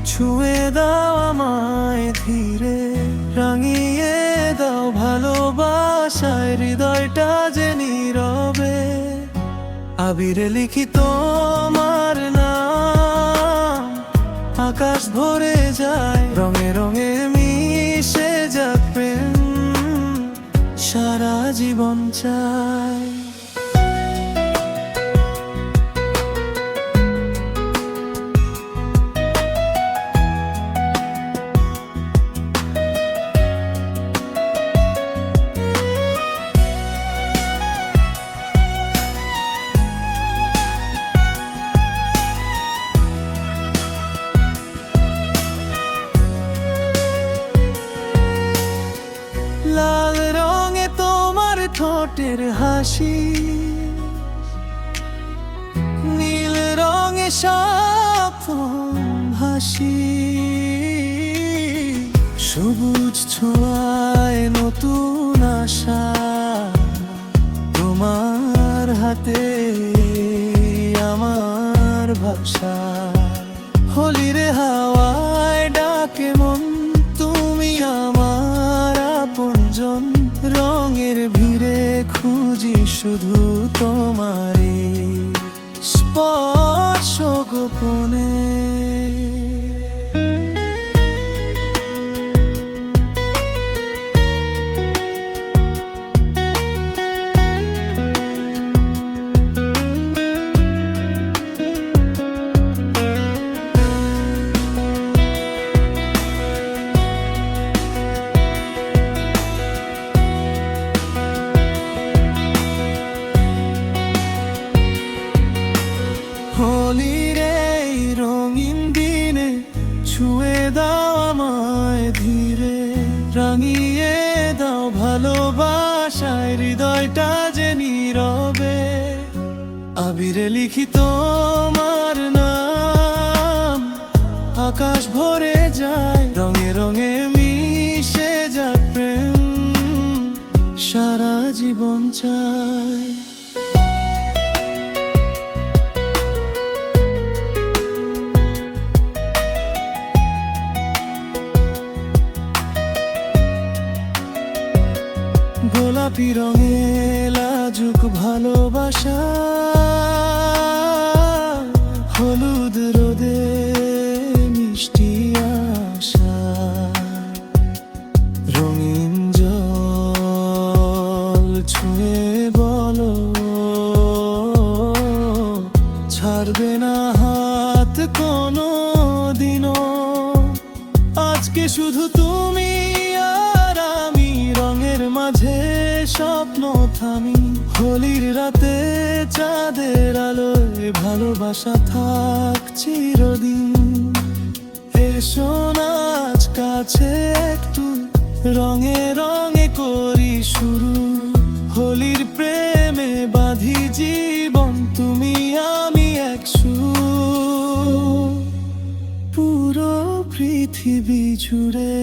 ছুঁয়ে দাও আমায় ধীরে, রাঙিয়ে দাও ভালোবাসায় হৃদয়টা যে নীরবে। আবিরে লিখি তোমার নাম, আকাশ ভরে যায় রঙে রঙে মিশে যাক প্রেম, সারা জীবন চাই। লাল রঙে তোমার ঠোঁটের হাসি, নীল রঙে স্বপ্ন হাসি, সবুজ ছোঁয়ায় নতুন আশা, তোমার হাতে আমার ভাষা। হোলির হাওয়ায় ডাকে মন, তুমি আমার আপনজন, রঙের ভিড়ে খুঁজি শুধু তোমারই স্পর্শ গোপনে। হোলির এই রঙিন দিনে ছুঁয়ে দাও আমায় ধীরে, রাঙিয়ে দাও ভালোবাসায় হৃদয়টা যে নীরবে। আবিরে লিখি তোমার নাম, আকাশ ভরে যায় রঙে রঙে মিশে যাক প্রেম, সারা জীবন চাই। গোলাপি রঙে লাজুক ভালোবাসা, হলুদ রোদে মিষ্টি আশা, রঙিন জল ছুঁয়ে বলো ছাড়বে না হাত কোনো দিনও। আজকে শুধু তুমি আর আমি, রঙের মাঝে স্বপ্ন থামি, হোলির রাতে চাঁদের আলোয় ভালোবাসা থাক চিরদিন। এসো না আজ কাছে একটু, রঙে রঙে করি শুরু, হোলির প্রেমে বাঁধি জীবন, তুমি আমি এক সুর, পুরো পৃথিবী জুড়ে।